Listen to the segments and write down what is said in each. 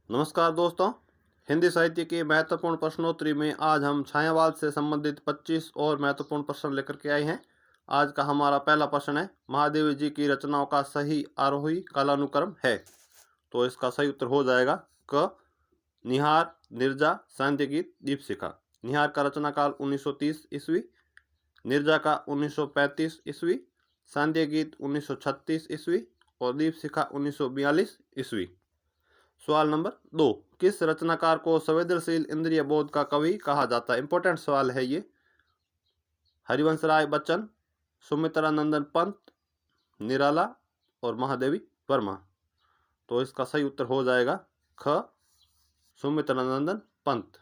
नमस्कार दोस्तों। हिंदी साहित्य के महत्वपूर्ण प्रश्नोत्तरी में आज हम छायावाद से संबंधित 25 और महत्वपूर्ण प्रश्न लेकर के आए हैं। आज का हमारा पहला प्रश्न है, महादेव जी की रचनाओं का सही आरोही कालानुक्रम है। तो इसका सही उत्तर हो जाएगा क। निहार, निर्जा, सांध्य गीत, दीपशिखा। निहार का रचना काल 1930 ईस्वी, निर्जा का 1935 ईस्वी, सांध्य गीत 1936 ईस्वी और दीपशिखा 1942 ईस्वी। सवाल नंबर 2, किस रचनाकार को संवेदनशील इंद्रिय बोध का कवि कहा जाता है? इंपॉर्टेंट सवाल है ये। हरिवंश राय बच्चन, सुमित्रानंदन पंत, निराला और महादेवी वर्मा। तो इसका सही उत्तर हो जाएगा ख, सुमित्रानंदन पंत।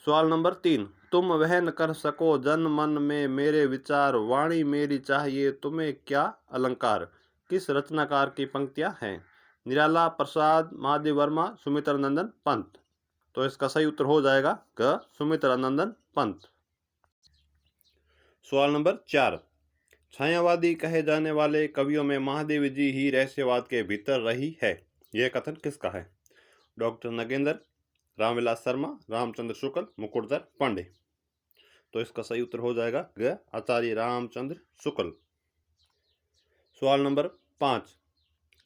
सवाल नंबर 3, तुम वह न कर सको जन मन में मेरे विचार, वाणी मेरी चाहिए तुम्हें क्या अलंकार। किस रचनाकार की पंक्तियां हैं? निराला, प्रसाद, महादेव वर्मा, सुमित्रानंदन पंत। तो इसका सही उत्तर हो जाएगा ग, सुमित्रानंदन पंत। सवाल नंबर 4, छायावादी कहे जाने वाले कवियों में महादेवी जी ही रहस्यवाद के भीतर रही है, यह कथन किसका है? डॉक्टर नगेंद्र, रामविलास शर्मा, रामचंद्र शुक्ल, मुकुटधर पांडे। तो इसका सही उत्तर हो जाएगा ग, आचार्य रामचंद्र शुक्ल। सवाल नंबर 5,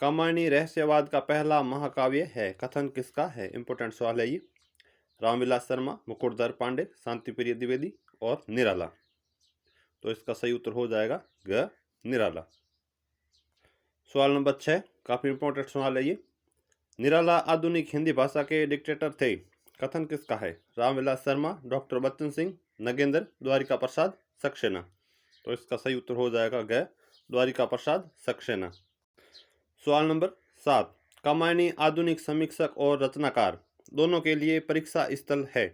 कामायनी रहस्यवाद का पहला महाकाव्य है, कथन किसका है? इंपोर्टेंट सवाल है ये। रामविलास शर्मा, मुकुटधर पांडे, शांतिप्रिय द्विवेदी और निराला। तो इसका सही उत्तर हो जाएगा ग, निराला। सवाल नंबर 6, काफी इंपॉर्टेंट सवाल है ये। निराला आधुनिक हिंदी भाषा के डिक्टेटर थे, कथन किसका है? रामविलास शर्मा, डॉक्टर बच्चन सिंह, नगेंद्र, द्वारिका प्रसाद, सक्सेना। तो इसका सही उत्तर हो जाएगा ग, द्वारिका प्रसाद सक्सेना। सवाल नंबर 7, कामायनी आधुनिक समीक्षक और रचनाकार दोनों के लिए परीक्षा स्थल है,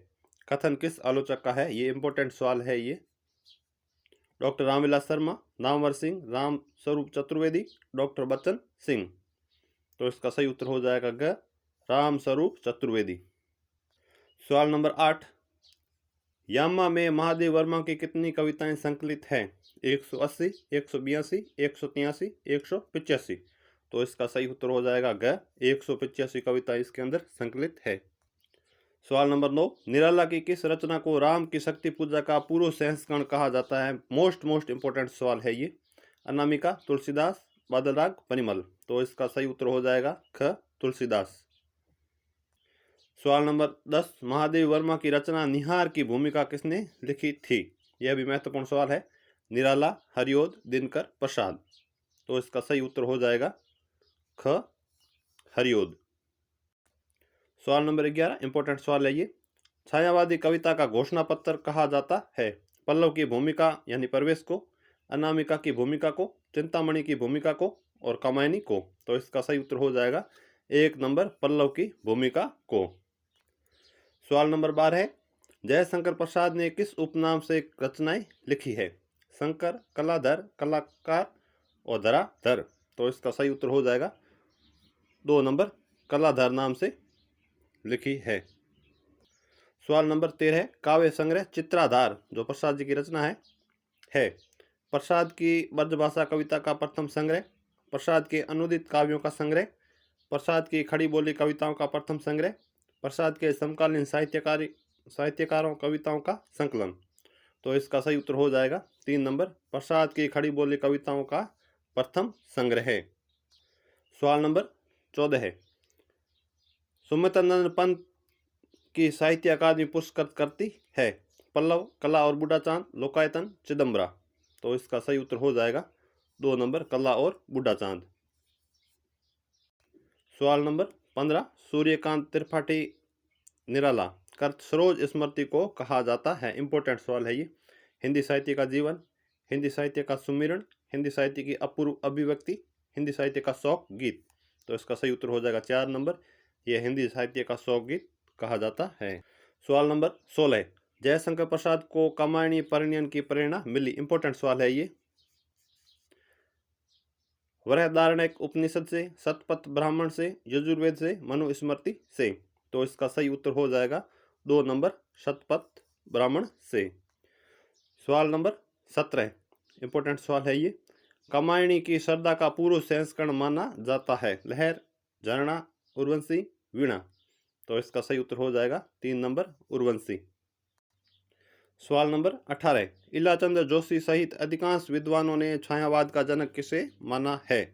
कथन किस आलोचक का है? ये इंपॉर्टेंट सवाल है ये। Doctor Ramvilas Sharma, Namvar Singh, Ram Swaroop Chaturvedi, doctor Bachchan Singh. तो इसका सही उत्तर हो जाएगा ग, राम स्वरूप चतुर्वेदी। सवाल नंबर 8, यामा में महादेव वर्मा की कितनी कविताएं संकलित हैं? 180, 182, 183, 185। तो इसका सही उत्तर हो जाएगा ग, 185 कविता इसके अंदर संकलित है। सवाल नंबर 9, निराला की किस रचना को राम की शक्ति पूजा का पूर्व संस्करण कहा जाता है? मोस्ट इंपोर्टेंट सवाल है ये। अनामिका, तुलसीदास, बादलराग, परिमल। तो इसका सही उत्तर हो जाएगा ख, तुलसीदास। सवाल नंबर 10, महादेव वर्मा की रचना निहार की भूमिका किसने लिखी थी? यह भी महत्वपूर्ण सवाल है। निराला, हरिओद, दिनकर, प्रसाद। तो इसका सही उत्तर हो जाएगा ख, हरिओद। सवाल नंबर 11, इंपॉर्टेंट सवाल है ये। छायावादी कविता का घोषणा पत्र कहा जाता है? पल्लव की भूमिका यानी प्रवेश को, अनामिका की भूमिका को, चिंतामणि की भूमिका को और कामायनी को। तो इसका सही उत्तर हो जाएगा 1 नंबर, पल्लव की भूमिका को। सवाल नंबर 12 है, जयशंकर प्रसाद ने किस उपनाम से रचनाएं लिखी है? शंकर, कलाधर, कलाकार और धराधर। तो इसका सही उत्तर हो जाएगा 2 नंबर, कलाधर नाम से लिखी है। सवाल नंबर 13 है, काव्य संग्रह चित्राधार जो प्रसाद जी की रचना है प्रसाद की ब्रजभाषा कविता का प्रथम संग्रह, प्रसाद के अनुदित काव्यों का संग्रह, प्रसाद की खड़ी बोली कविताओं का प्रथम संग्रह, प्रसाद के समकालीन साहित्यकारों कविताओं का संकलन। तो इसका सही उत्तर हो जाएगा 3 नंबर, प्रसाद की खड़ी बोली कविताओं का प्रथम संग्रह है। सवाल नंबर 14 है, सुमित्रानंदन पंत की साहित्य अकादमी पुरस्कृत करती है? पल्लव, कला और बूढ़ा चांद, लोकायतन, चिदम्बरा। तो इसका सही उत्तर हो जाएगा 2 नंबर, कला और बूढ़ा चांद। सवाल नंबर 15, सूर्यकांत त्रिपाठी निराला कर सरोज स्मृति को कहा जाता है? इंपॉर्टेंट सवाल है ये। हिंदी साहित्य का जीवन, हिंदी साहित्य का सुमिरन, हिंदी साहित्य की अपूर्व अभिव्यक्ति, हिंदी साहित्य का शौक गीत। तो इसका सही उत्तर हो जाएगा 4 नंबर, यह हिंदी साहित्य का शौक गीत कहा जाता है। सवाल नंबर 16, जयशंकर प्रसाद को कामायनी परिणयन की प्रेरणा मिली? इंपॉर्टेंट सवाल है ये। बृहदारण्यक उपनिषद से, शतपथ ब्राह्मण से, यजुर्वेद से, मनुस्मृति से। तो इसका सही उत्तर हो जाएगा 2 नंबर, शतपथ ब्राह्मण से। सवाल नंबर 17, इंपॉर्टेंट सवाल है ये, कामायनी की श्रद्धा का पूर्व संस्करण माना जाता है? लहर, झरना, उर्वशी, वीणा। तो इसका सही उत्तर हो जाएगा 3 नंबर उर्वशी। सवाल नंबर 18, इलाचंद्र जोशी सहित अधिकांश विद्वानों ने छायावाद का जनक किसे माना है?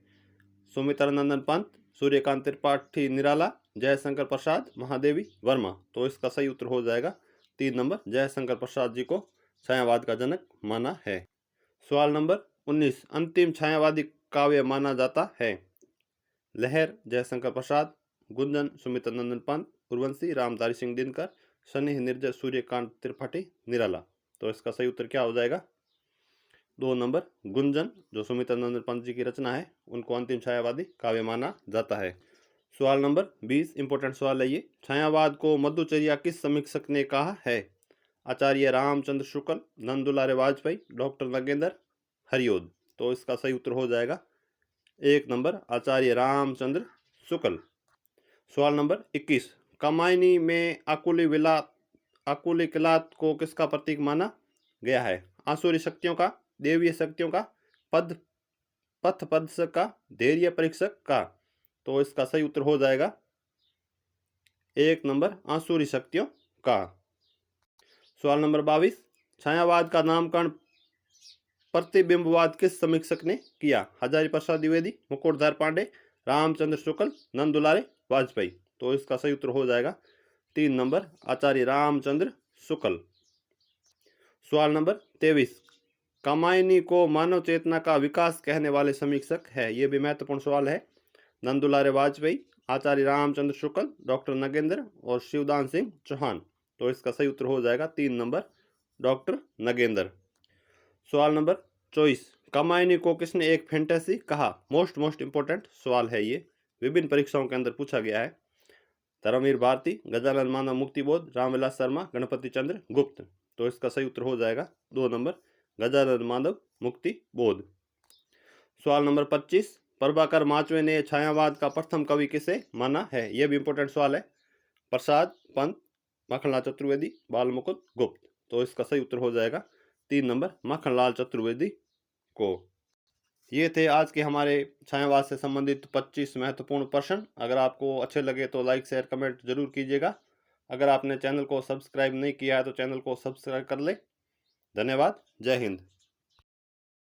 सुमित्रानंदन पंत, सूर्यकांत त्रिपाठी निराला, जयशंकर प्रसाद, महादेवी वर्मा। तो इसका सही उत्तर हो जाएगा 3 नंबर, जयशंकर प्रसाद जी को छायावाद का जनक माना है। सवाल नंबर 19, अंतिम छायावादी काव्य माना जाता है? लहर जयशंकर प्रसाद, गुंजन सुमित्रानंदन पंत, उर्वशी रामधारी सिंह दिनकर, शनि निर्जय सूर्यकांत त्रिपाठी निराला। तो इसका सही उत्तर क्या हो जाएगा? 2 नंबर गुंजन, जो सुमित्रानंदन पंत जी की रचना है, उनको अंतिम छायावादी काव्य माना जाता है। सवाल नंबर 20, इंपॉर्टेंट सवाल है ये, छायावाद को मधुचर्या किस समीक्षक ने कहा है? आचार्य रामचंद्र शुक्ल, नंदुलारे वाजपेयी, डॉक्टर नगेंद्र, हरिओद। तो इसका सही उत्तर हो जाएगा 1 नंबर आचार्य रामचंद्र शुक्ल। सवाल नंबर 21, कामायनी में आकुली किलात को किसका प्रतीक माना गया है? आसुरी शक्तियों का, देवीय शक्तियों का, पथ प्रदर्शक का, धैर्य परीक्षक का। तो इसका सही उत्तर हो जाएगा 1 नंबर आसुरी शक्तियों का। सवाल नंबर 22, छायावाद का नामकरण प्रतिबिंबवाद किस समीक्षक ने किया? हजारी प्रसाद द्विवेदी, मुकुटधर पांडे, रामचंद्र शुक्ल, नंदुलारे वाजपेयी। तो इसका सही उत्तर हो जाएगा 3 नंबर आचार्य रामचंद्र शुक्ल। सवाल नंबर 23, कामायनी को मानव चेतना का विकास कहने वाले समीक्षक है? ये भी महत्वपूर्ण सवाल है। नंदुलारे वाजपेयी, आचार्य रामचंद्र शुक्ल, डॉक्टर नगेंद्र और शिवदान सिंह चौहान। तो इसका सही उत्तर हो जाएगा 3 नंबर डॉक्टर नगेंद्र। सवाल नंबर 24, कामायनी को किसने एक फैंटेसी कहा? मोस्ट इंपोर्टेंट सवाल है ये, विभिन्न परीक्षाओं के अंदर पूछा गया है। धर्मवीर भारती, गजानन मानव मुक्तिबोध, रामविलास शर्मा, गणपति चंद्र गुप्त। तो इसका सही उत्तर हो जाएगा 2 नंबर गजानन मानव मुक्तिबोध। सवाल नंबर 25, प्रभाकर माचवे ने छायावाद का प्रथम कवि किसे माना है? यह भी इंपोर्टेंट सवाल है। प्रसाद, पंत, माखनलाल चतुर्वेदी, बाल मुकुंद गुप्त। तो इसका सही उत्तर हो जाएगा 3 नंबर माखनलाल चतुर्वेदी को। ये थे आज के हमारे छायावाद से संबंधित 25 महत्वपूर्ण प्रश्न। अगर आपको अच्छे लगे तो लाइक शेयर कमेंट जरूर कीजिएगा। अगर आपने चैनल को सब्सक्राइब नहीं किया है तो चैनल को सब्सक्राइब कर ले। धन्यवाद। जय हिंद।